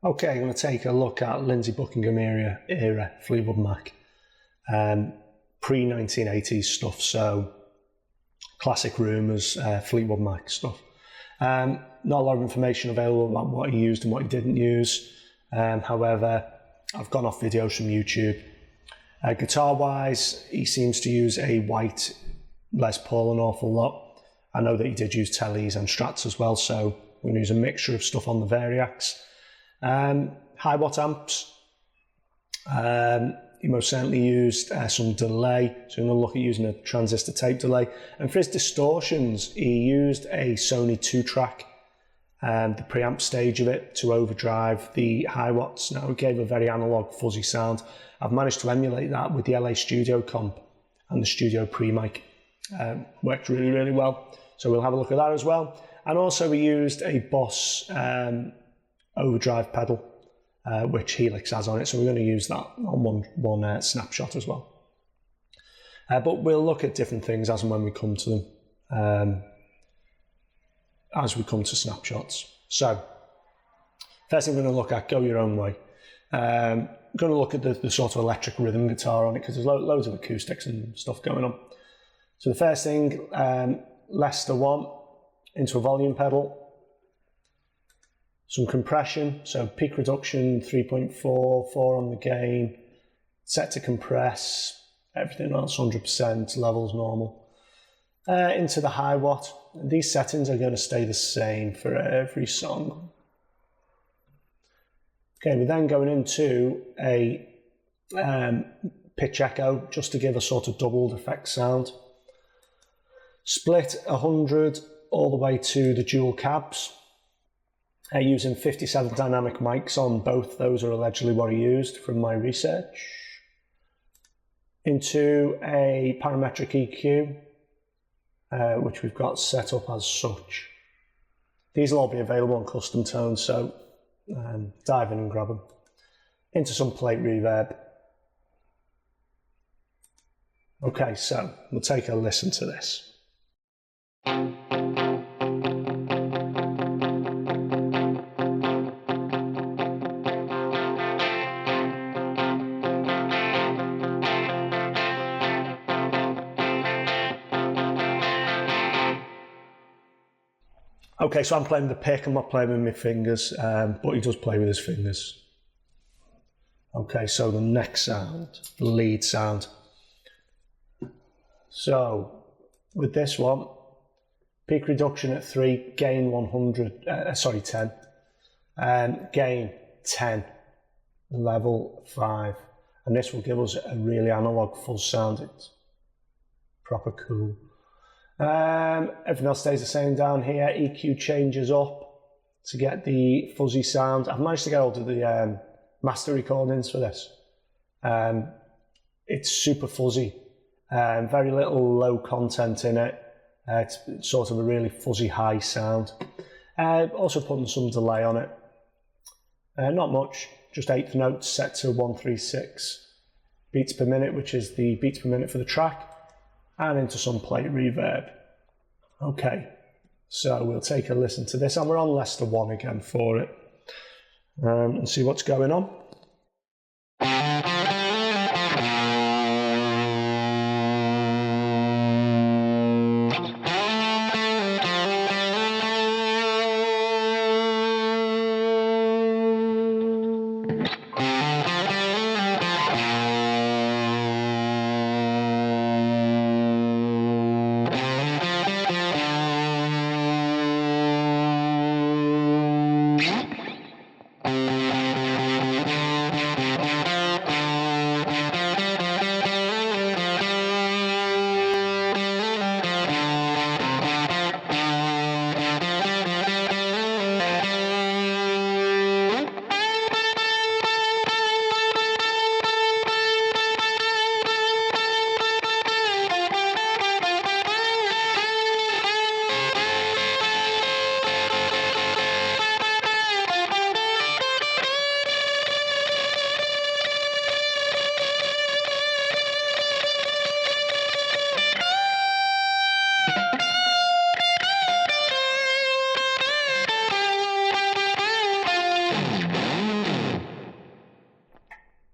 Okay, I'm going to take a look at Lindsey Buckingham era Fleetwood Mac, pre-1980s stuff, so classic rumours, Fleetwood Mac stuff. Not a lot of information available about what he used and what he didn't use. However, I've gone off videos from YouTube. Guitar-wise, he seems to use a white Les Paul an awful lot. I know that he did use Tellys and Strats as well, so we're going to use a mixture of stuff on the Variax. High watt amps. He most certainly used some delay, so I'm going to look at using a transistor tape delay. And for his distortions, he used a Sony 2-track, the preamp stage of it, to overdrive the high watts. Now, it gave a very analog, fuzzy sound. I've managed to emulate that with the LA Studio comp and the Studio pre-mic. Worked really, really well. So we'll have a look at that as well. And also, we used a Boss overdrive pedal, which Helix has on it, so we're going to use that on one snapshot as well. But we'll look at different things as and when we come to them, as we come to snapshots. So, first thing we're going to look at, Go Your Own Way. I'm going to look at the sort of electric rhythm guitar on it, because there's loads of acoustics and stuff going on. So the first thing, Lester 1 into a volume pedal. Some compression, so peak reduction 3.4, 4 on the gain, set to compress, everything else 100%, levels normal. Into the high watt. These settings are going to stay the same for every song. Okay, we're then going into a pitch echo, just to give a sort of doubled effect sound. Split 100 all the way to the dual cabs. Using 57 dynamic mics on both, those are allegedly what he used from my research. Into a parametric EQ, which we've got set up as such. These will all be available on custom tones, so dive in and grab them. Into some plate reverb. Okay, so we'll take a listen to this. Okay, so I'm playing with the pick, I'm not playing with my fingers, but he does play with his fingers. Okay, so the next sound, the lead sound. So, with this one, peak reduction at 3, gain 10. Gain 10, level 5. And this will give us a really analog fuzz sound. It's proper cool. Everything else stays the same down here. EQ changes up to get the fuzzy sound. I've managed to get hold of the master recordings for this. It's super fuzzy, very little low content in it. It's sort of a really fuzzy high sound. Also putting some delay on it. Not much, just 8th notes set to 136 beats per minute, which is the beats per minute for the track. And into some plate reverb. Okay, so we'll take a listen to this, and we're on Lester 1 again for it, and see what's going on.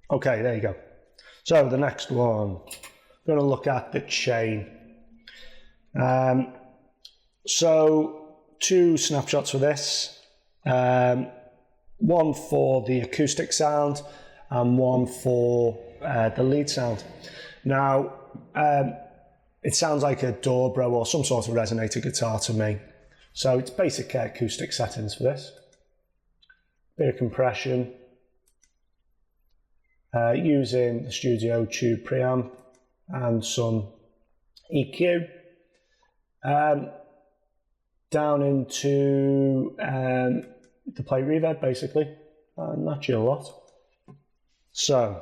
Okay, there you go. So the next one, I'm going to look at the chain. So 2 snapshots for this, one for the acoustic sound and one for the lead sound. Now, it sounds like a dobro or some sort of resonator guitar to me. So it's basic acoustic settings for this. Bit of compression, using the Studio Tube preamp and some EQ. Down into the plate reverb basically, and that's your lot. So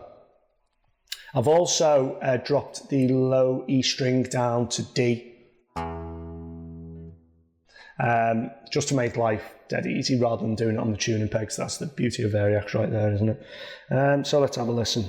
I've also dropped the low E string down to D, just to make life dead easy rather than doing it on the tuning pegs. That's the beauty of Variax right there, isn't it? So let's have a listen.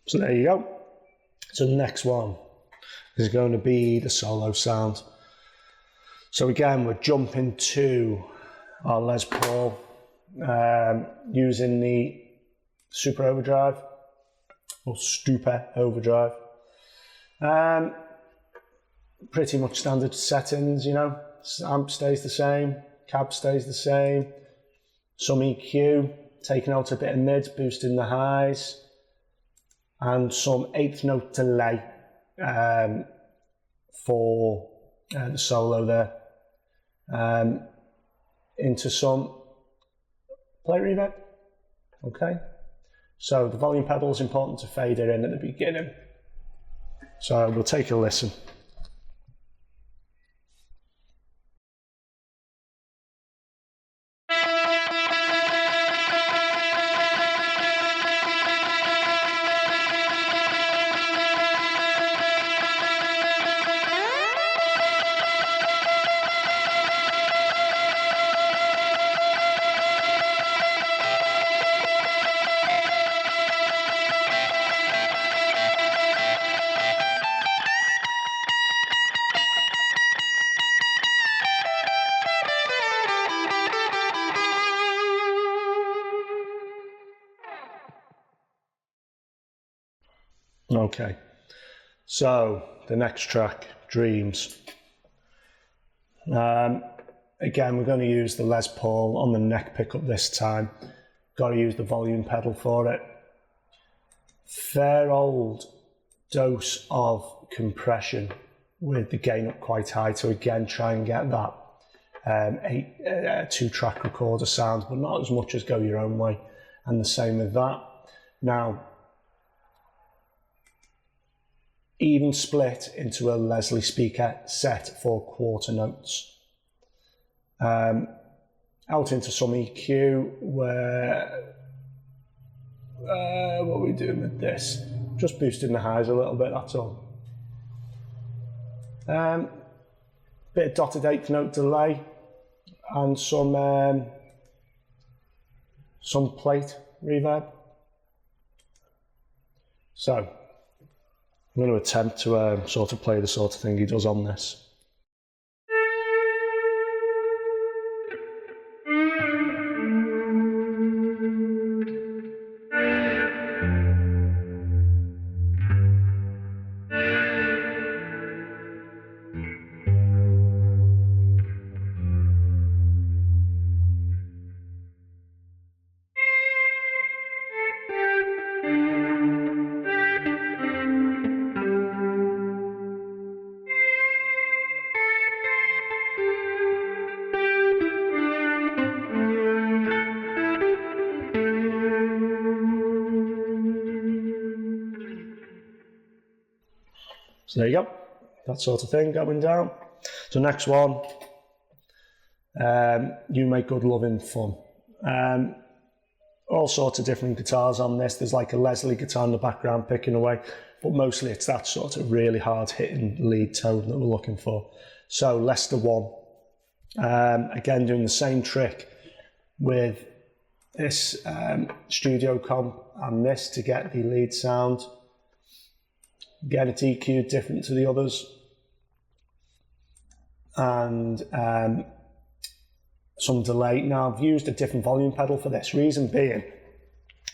So there you go. So the next one is going to be the solo sound. So again, we're jumping to our Les Paul, using the Super Overdrive or Stupa Overdrive. Pretty much standard settings, you know. Amp stays the same, cab stays the same, some EQ, taking out a bit of mids, boosting the highs, and some 8th note delay for the solo there, into some plate reverb. Okay, so the volume pedal is important to fade it in at the beginning. So we'll take a listen. Okay, so the next track, Dreams. Again, we're going to use the Les Paul on the neck pickup this time. Got to use the volume pedal for it. Fair old dose of compression with the gain up quite high to again try and get that 2-track recorder sound, but not as much as Go Your Own Way, and the same with that. Now, even split into a Leslie speaker set for quarter notes. Out into some EQ, where what are we doing with this? Just boosting the highs a little bit, that's all. Bit of dotted 8th note delay and some plate reverb. So I'm going to attempt to sort of play the sort of thing he does on this. So there you go, that sort of thing going down. So next one, You Make Good Loving Fun. All sorts of different guitars on this. There's like a Leslie guitar in the background picking away, but mostly it's that sort of really hard hitting lead tone that we're looking for. So Lester 1, again doing the same trick with this studio comp and this to get the lead sound. Again, it's EQ'd different to the others, and some delay. Now I've used a different volume pedal for this, reason being,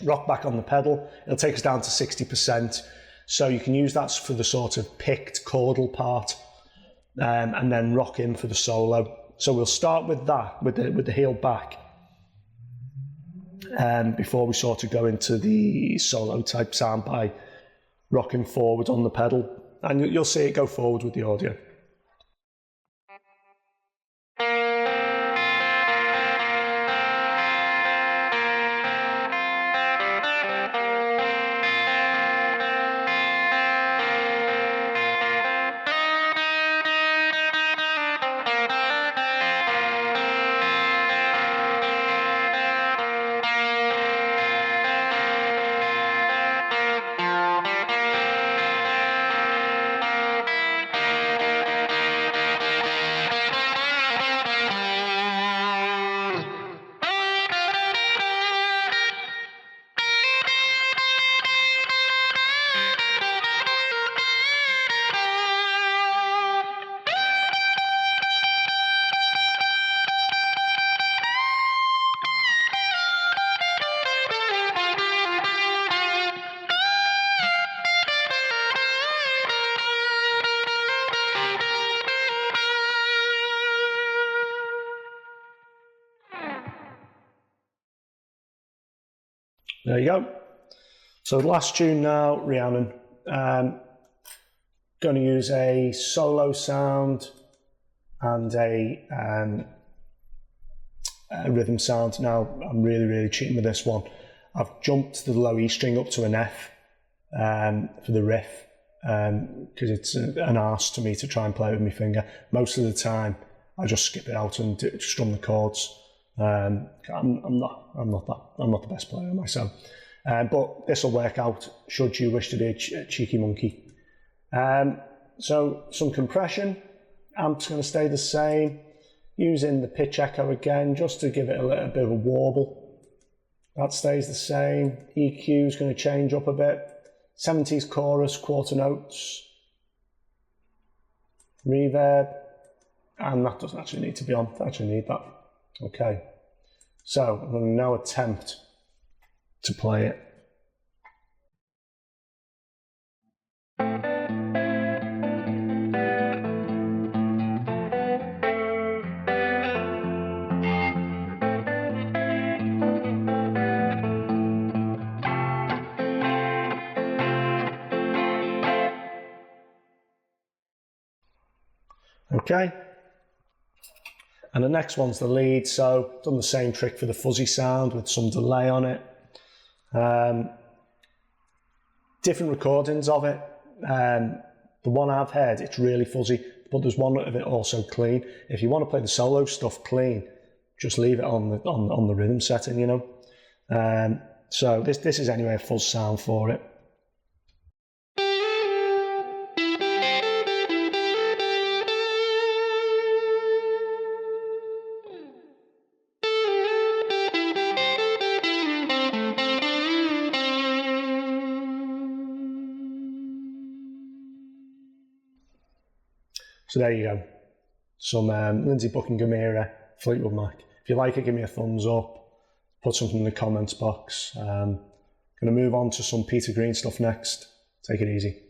rock back on the pedal, it'll take us down to 60%, so you can use that for the sort of picked chordal part, and then rock in for the solo. So we'll start with that, with the heel back, before we sort of go into the solo type sound by rocking forward on the pedal, and you'll see it go forward with the audio. There you go. So the last tune now, Rhiannon. Going to use a solo sound and a rhythm sound. Now I'm really cheating with this one. I've jumped the low E string up to an F for the riff, because it's an arse to me to try and play with my finger. Most of the time I just skip it out and strum the chords. I'm not the best player myself, but this will work out should you wish to be a cheeky monkey. So some compression, amp's going to stay the same, using the pitch echo again just to give it a little bit of a warble. That stays the same. EQ is going to change up a bit. 70s chorus, quarter notes, reverb, and that doesn't actually need to be on. I actually need that. Okay, so I'm going to now attempt to play it. Okay. And the next one's the lead, so done the same trick for the fuzzy sound with some delay on it. Different recordings of it. The one I've heard, it's really fuzzy, but there's one of it also clean. If you want to play the solo stuff clean, just leave it on the rhythm setting, you know. So this is anyway a fuzz sound for it. So there you go, some Lindsey Buckingham era Fleetwood Mac. If you like it, give me a thumbs up, put something in the comments box. Going to move on to some Peter Green stuff next. Take it easy.